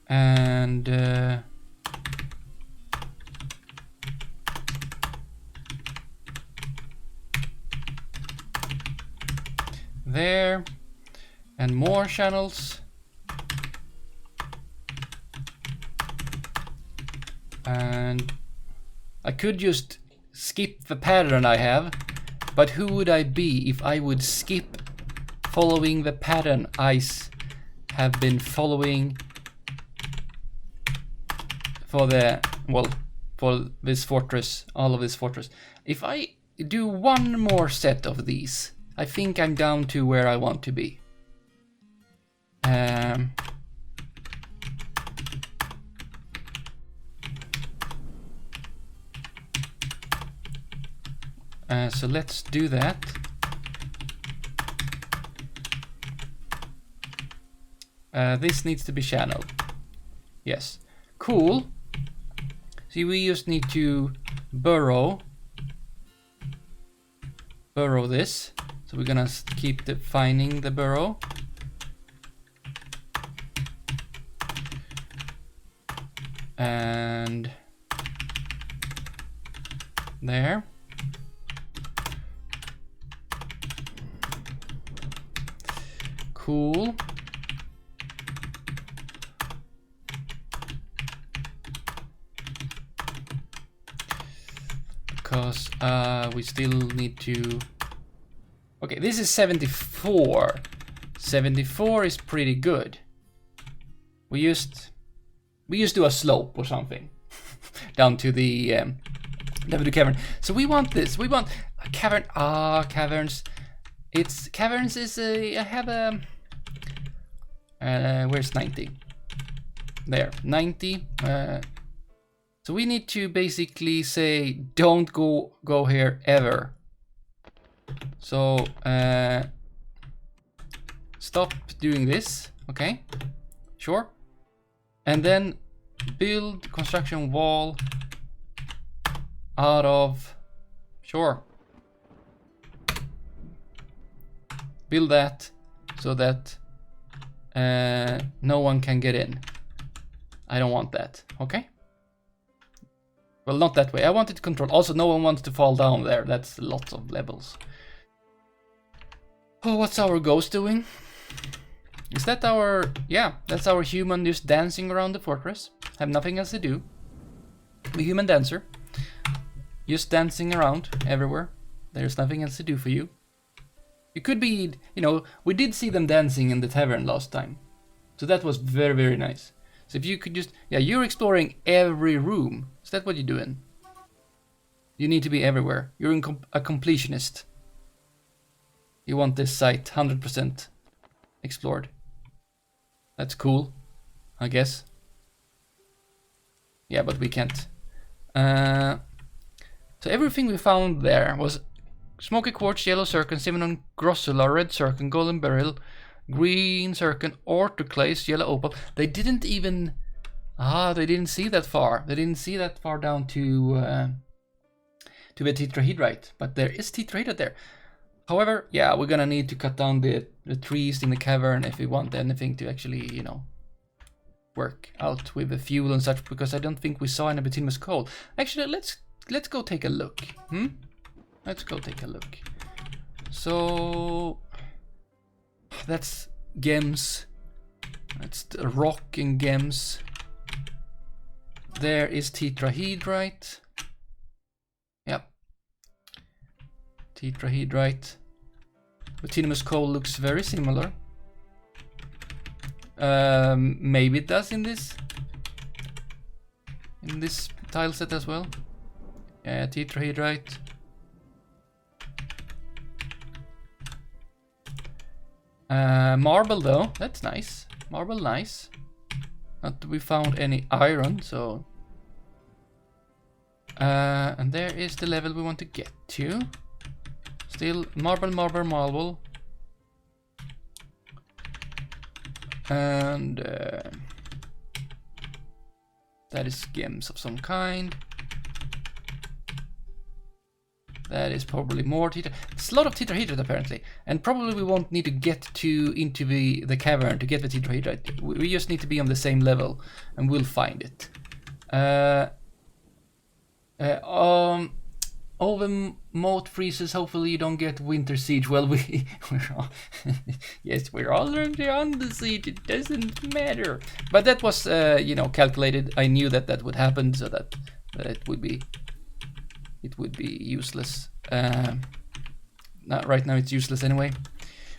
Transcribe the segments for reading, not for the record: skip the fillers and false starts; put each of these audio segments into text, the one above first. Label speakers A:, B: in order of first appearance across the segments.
A: And there, and more channels. And I could just skip the pattern I have, but who would I be if I would skip following the pattern I have been following for the, well, for this fortress, all of this fortress. If I do one more set of these, I think I'm down to where I want to be. So let's do that. This needs to be channeled. Yes. Cool. See, we just need to burrow this. So we're gonna keep defining the burrow. And there. Cool. Because we still need to... Okay, this is 74. 74 is pretty good. We just do a slope or something down to the cavern. So we want this. We want a cavern. Caverns. It's caverns is a. I have a. Where's 90? There, 90. So we need to basically say don't go here ever. So stop doing this. Okay, sure. And then build construction wall out of, sure. Build that so that no one can get in. I don't want that, okay? Well, not that way. I want it to control. Also, no one wants to fall down there. That's lots of levels. Oh, what's our ghost doing? Is that our... Yeah, that's our human just dancing around the fortress. Have nothing else to do. The human dancer. Just dancing around everywhere. There's nothing else to do for you. You could be... You know, we did see them dancing in the tavern last time. So that was very, very nice. So if you could just... Yeah, you're exploring every room. Is that what you're doing? You need to be everywhere. You're a completionist. You want this site 100% explored. That's cool, I guess. Yeah, but we can't. So everything we found there was smoky quartz, yellow circle, cinnamon grossula, red circle, golden beryl, green circle, orthoclase, yellow opal. They didn't even... they didn't see that far. They didn't see that far down to the tetrahedrite. But there is tetrahedrite there. However, yeah, we're gonna need to cut down the trees in the cavern if we want anything to actually, you know, work out with the fuel and such, because I don't think we saw any bituminous coal. Actually, let's go take a look. Let's go take a look. So that's gems. That's the rock and gems. There is tetrahedrite. Yep. Tetrahedrite. Bituminous coal looks very similar. Maybe it does in this tile set as well. Yeah, tetrahedrite. Marble though, that's nice. Marble, nice. Not that we found any iron, so. And there is the level we want to get to. Still marble. And that is gems of some kind. That is probably more tetra. It's a lot of tetrahedrite apparently, and probably we won't need to get into the cavern to get the tetrahedrite. We just need to be on the same level, and we'll find it. Overmote freezes. Hopefully you don't get winter siege. Well, we're all yes, we're already on the siege. It doesn't matter. But that was you know, calculated. I knew that would happen, so that it would be useless. Right now it's useless anyway,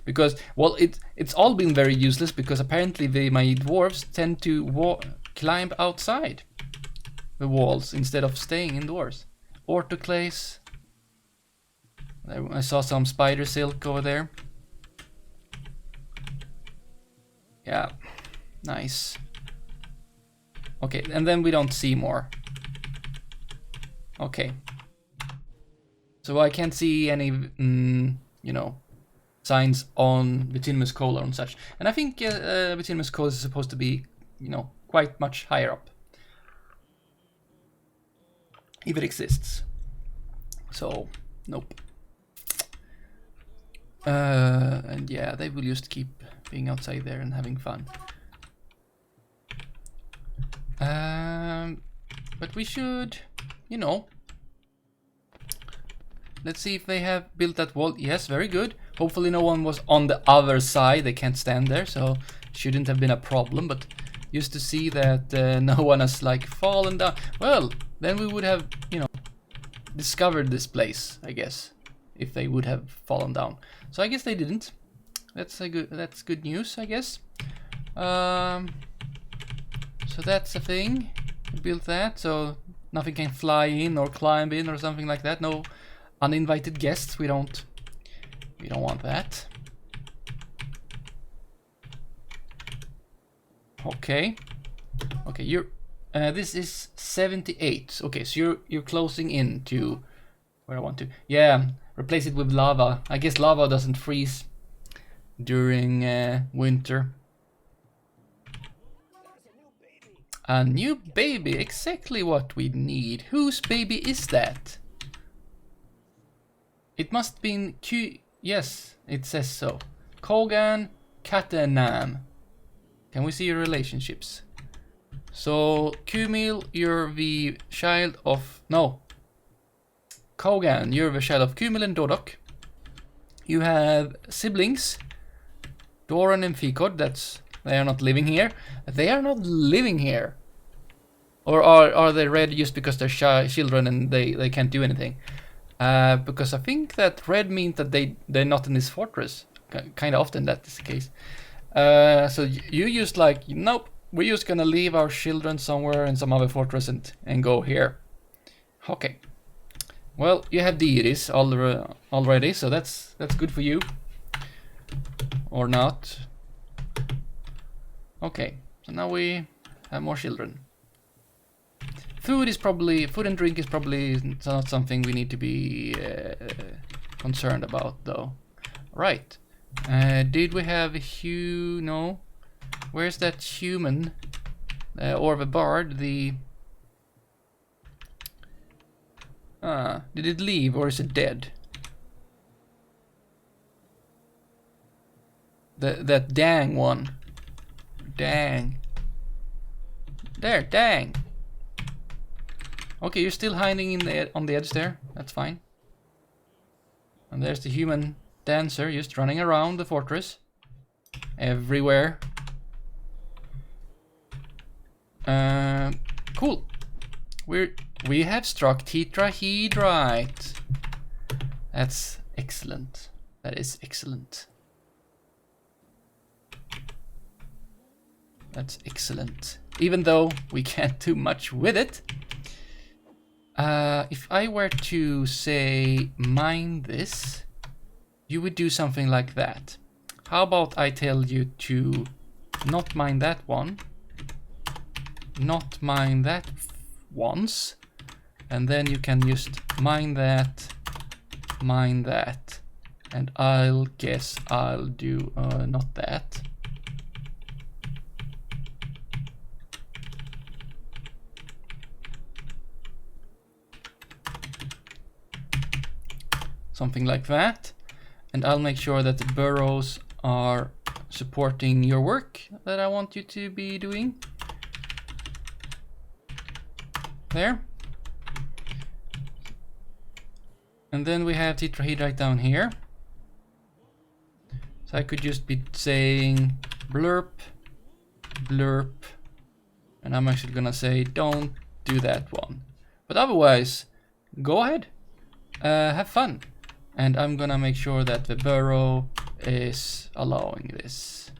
A: because well, it's all been very useless because apparently my dwarves tend to climb outside the walls instead of staying indoors. Orthoclase. I saw some spider silk over there. Yeah, nice. Okay, and then we don't see more. Okay. So I can't see any, you know, signs on Bituminous coal and such. And I think Bituminous coal is supposed to be, you know, quite much higher up, if it exists. So, nope. And yeah, they will just keep being outside there and having fun. But we should, you know, let's see if they have built that wall. Yes, very good. Hopefully no one was on the other side. They can't stand there, so shouldn't have been a problem. But just to see that no one has like fallen down. Well, then we would have, you know, discovered this place, I guess, if they would have fallen down. So I guess they didn't. That's good news, I guess. So that's a thing. We built that, so nothing can fly in or climb in or something like that. No uninvited guests. We don't want that. Okay. Okay, you're this is 78. Okay, so you're closing in to where I want to. Yeah, replace it with lava. I guess lava doesn't freeze during winter. A new baby, exactly what we need. Whose baby is that? It must be Q. Yes, it says so. Kogan Katanam. Can we see your relationships? So Kumil, you're the child of Kogan, you're the child of Kumil and Dodok. You have siblings, Doran and Fikod. They are not living here. They are not living here. Or are they red just because they're children and they can't do anything? Because I think that red means that they're not in this fortress. Kind of often that is the case. So you just like, nope, we're just gonna leave our children somewhere in some other fortress and go here. Okay. Well, you have deities already, so that's good for you. Or not. Okay, so now we have more children. Food and drink is probably not something we need to be concerned about, though. Right. Did we have a no? Where's that human? Or the bard? Did it leave or is it dead? That dang one. Dang. There, dang. Okay, you're still hiding on the edge there. That's fine. And there's the human dancer just running around the fortress. Everywhere. Cool. We have struck tetrahedrite. That's excellent. That is excellent. That's excellent. Even though we can't do much with it. If I were to say mine this, you would do something like that. How about I tell you to not mine that one, not mine that once, and then you can just mine that, and I'll guess I'll do not that. something like that. And I'll make sure that the burrows are supporting your work that I want you to be doing. There. And then we have tetrahedrite down here. So I could just be saying blurp, blurp, and I'm actually gonna say don't do that one. But otherwise, go ahead, have fun. And I'm gonna make sure that the burrow is allowing this.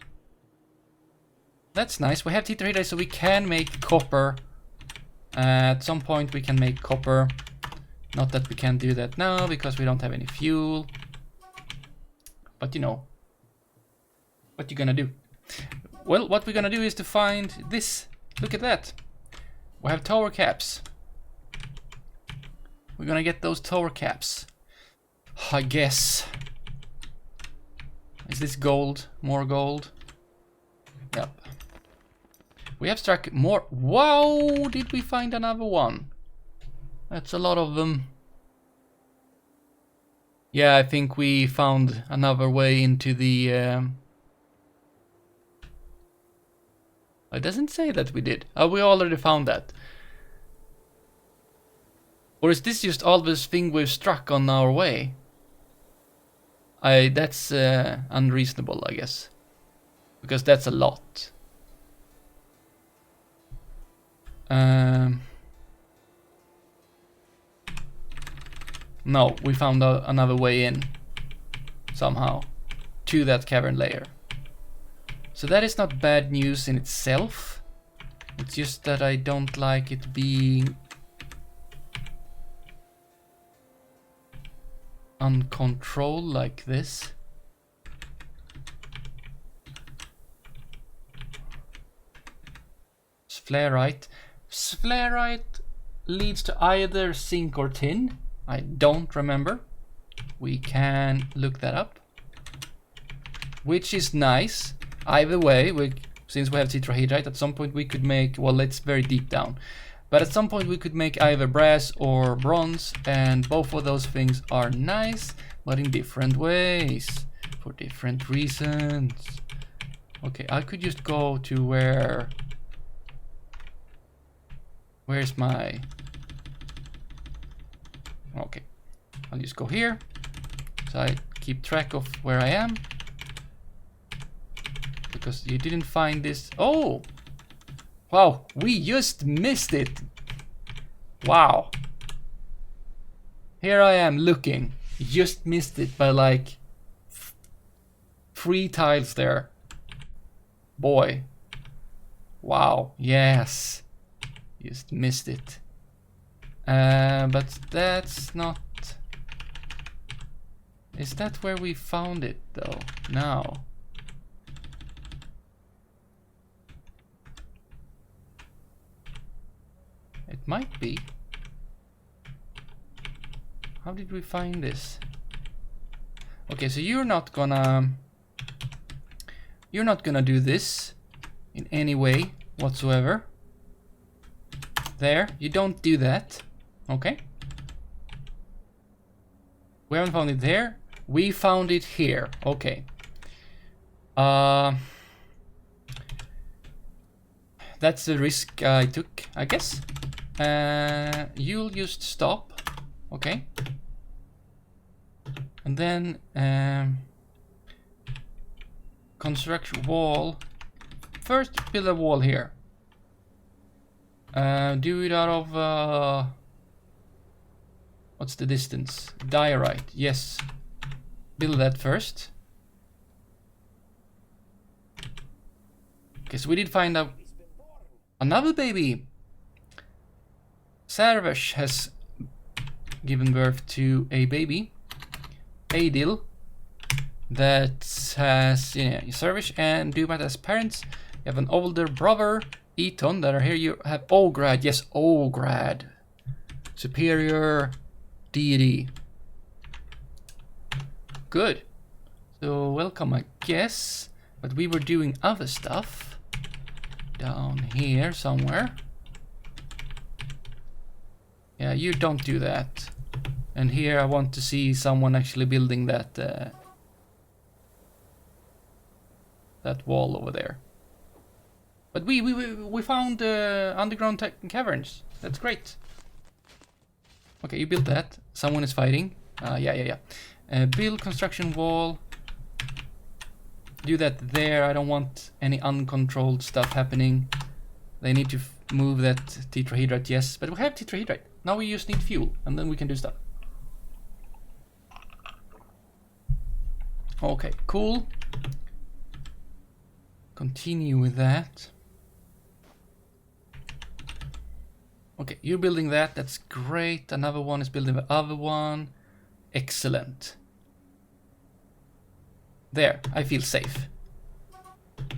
A: That's nice. We have tetrahedrite, so we can make copper. At some point we can make copper. Not that we can do that now because we don't have any fuel. But you know, what you gonna do? Well, what we're gonna do is to find this. Look at that. We have tower caps. We're gonna get those tower caps, I guess. Is this gold? More gold? Yep. We have struck more. Wow! Did we find another one? That's a lot of them. Yeah, I think we found another way into the... It doesn't say that we did. Oh, we already found that. Or is this just all this thing we've struck on our way? That's unreasonable, I guess. Because that's a lot. No, we found another way in somehow to that cavern layer. So that is not bad news in itself. It's just that I don't like it being uncontrolled like this. Sphalerite. Sphalerite leads to either zinc or tin. I don't remember. We can look that up. Which is nice. Either way, since we have tetrahedrite, at some point we could make, well, it's very deep down. But at some point we could make either brass or bronze, and both of those things are nice, but in different ways, for different reasons. Okay, I could just go to where's my... Okay, I'll just go here, so I keep track of where I am. Because you didn't find this. Oh! Wow, we just missed it! Wow. Here I am looking. Just missed it by like 3 tiles there. Boy. Wow, yes. Just missed it. But that's not... Is that where we found it though? No. It might be. How did we find this? Okay, so you're not gonna do this in any way whatsoever. There, you don't do that. Okay. We haven't found it there. We found it here. Okay. That's the risk I took, I guess. You'll just stop. Okay. And then construct wall. First build a wall here. Do it out of what's the distance? Diorite, yes. Build that first. Okay, so we did find out another baby. Sarvesh has given birth to a baby, Adil, that has, yeah, Sarvesh and Dumat as parents. You have an older brother, Eton, that are here. You have Ograd, yes, Ograd, superior deity. Good. So welcome, I guess. But we were doing other stuff down here somewhere. Yeah, you don't do that. And here I want to see someone actually building that that wall over there. But we found underground caverns. That's great. Okay, you built that. Someone is fighting. Yeah. Build construction wall. Do that there. I don't want any uncontrolled stuff happening. They need to move that tetrahedrite, yes. But we have tetrahedrite. Now we just need fuel, and then we can do stuff. Okay, cool. Continue with that. Okay, you're building that. That's great. Another one is building the other one. Excellent. There, I feel safe.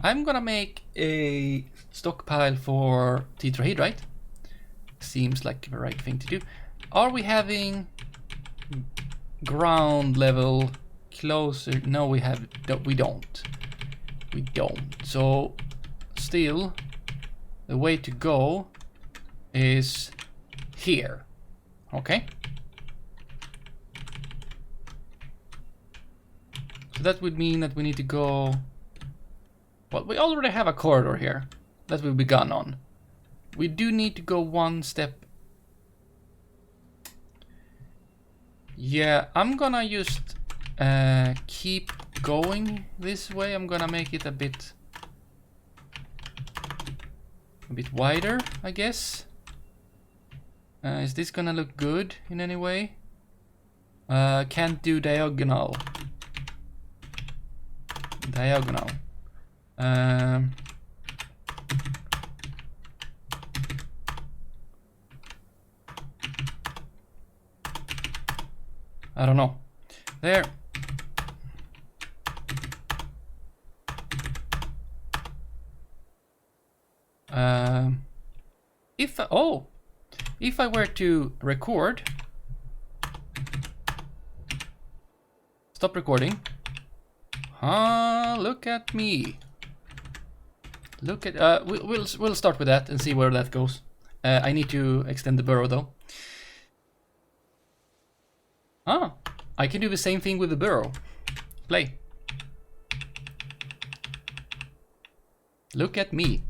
A: I'm gonna make a stockpile for tetrahedrite. Seems like the right thing to do. Are we having ground level closer? No, we have. We don't. We don't. So, still, the way to go is here. Okay. So that would mean that we need to go. Well, we already have a corridor here that we've begun on. We do need to go one step. Yeah, I'm gonna just keep going this way. I'm gonna make it a bit wider, I guess. Is this gonna look good in any way? Can't do diagonal. I don't know. There. If I were to record, stop recording. Look at me. Look at we'll start with that and see where that goes. I need to extend the burrow though. I can do the same thing with the burrow. Play. Look at me.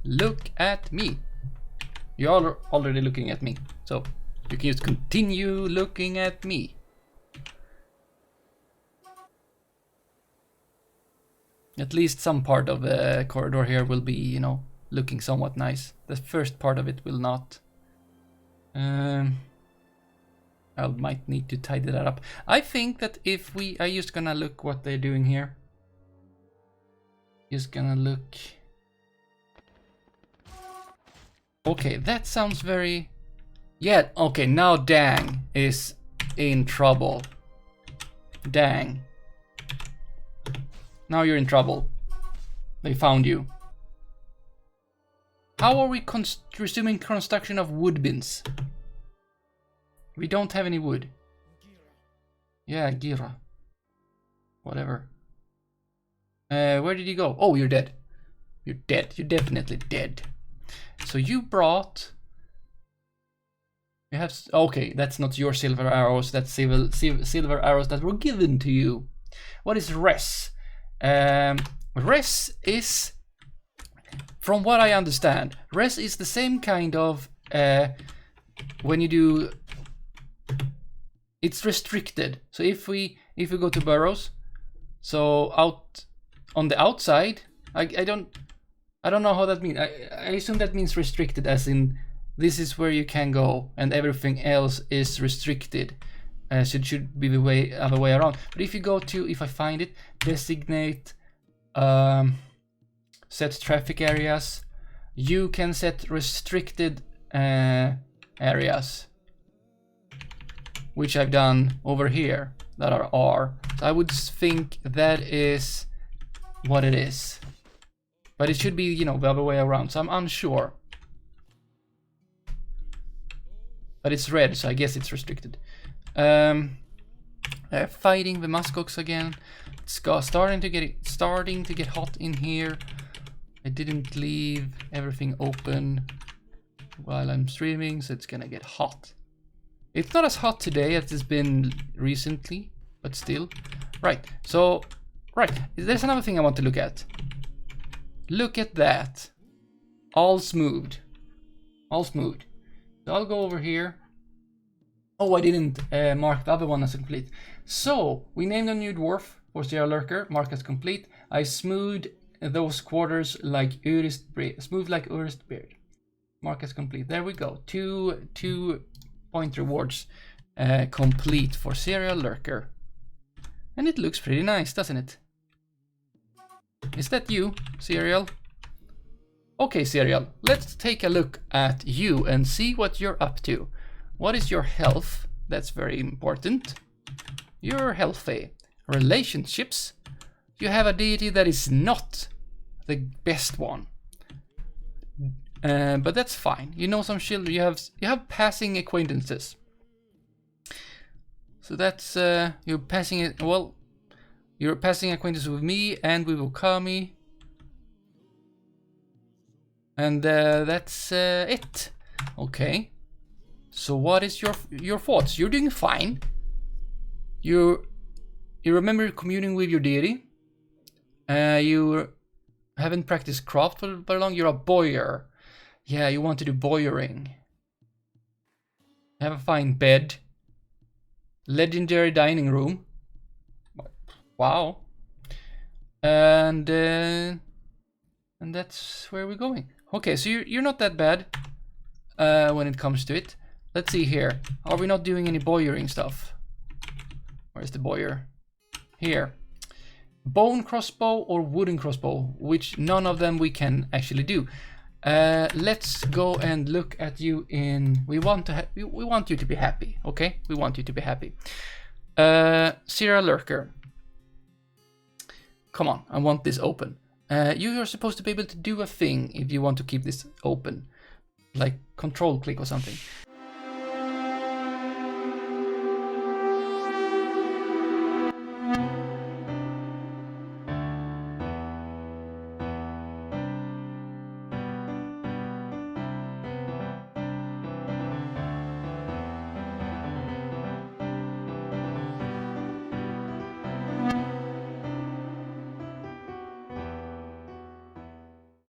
A: Look at me. You're already looking at me, so you can just continue looking at me. At least some part of the corridor here will be, you know, looking somewhat nice. The first part of it will not. I might need to tidy that up. I think that if we are just gonna look what they're doing here. Just gonna look. Okay, that sounds very... Yeah, okay, now Dang is in trouble. Dang. Now you're in trouble. They found you. How are we resuming construction of wood bins? We don't have any wood. Yeah, Gira. Whatever. Where did you go? Oh, you're dead. You're dead. You're definitely dead. So you brought... You have... Okay, that's not your silver arrows. That's silver arrows that were given to you. What is res? Res is... From what I understand, res is the same kind of... when you do... It's restricted. So if we go to burrows, so out on the outside, I don't know how that means. I assume that means restricted, as in this is where you can go, and everything else is restricted. So it should be the other way around. But if you go to, if I find it, designate, set traffic areas, you can set restricted areas, which I've done over here, that are R. So I would think that is what it is. But it should be, you know, the other way around, so I'm unsure. But it's red, so I guess it's restricted. Fighting the muskox again. It's starting to get hot in here. I didn't leave everything open while I'm streaming, so it's gonna get hot. It's not as hot today as it's been recently, but still. Right, so, right, there's another thing I want to look at. Look at that. All smooth. All smooth. So I'll go over here. Oh, I didn't mark the other one as complete. So, we named a new dwarf for Serial Lurker, mark as complete. I smoothed those quarters like Urist beard. Smooth like Urist beard. Mark as complete. There we go. Two point rewards complete for Serial Lurker. And it looks pretty nice, doesn't it? Is that you, Serial? Okay, Serial, let's take a look at you and see what you're up to. What is your health? That's very important. You're healthy. Relationships. You have a deity that is not the best one. But that's fine. You know some children. You have passing acquaintances. So that's you're passing it. Well, you're passing acquaintance with me and with Okami. And that's it. Okay. So what is your thoughts? You're doing fine. You remember communing with your deity. You haven't practiced craft for very long. You're a boyar. Yeah, you want to do boyaring. Have a fine bed. Legendary dining room. Wow. And that's where we're going. Okay, so you're not that bad when it comes to it. Let's see here. Are we not doing any boyaring stuff? Where's the boyar? Here. Bone crossbow or wooden crossbow, which none of them we can actually do. Let's go and look at you in. We want you to be happy, okay? We want you to be happy. Serial Lurker. Come on, I want this open. You are supposed to be able to do a thing if you want to keep this open, like control click or something.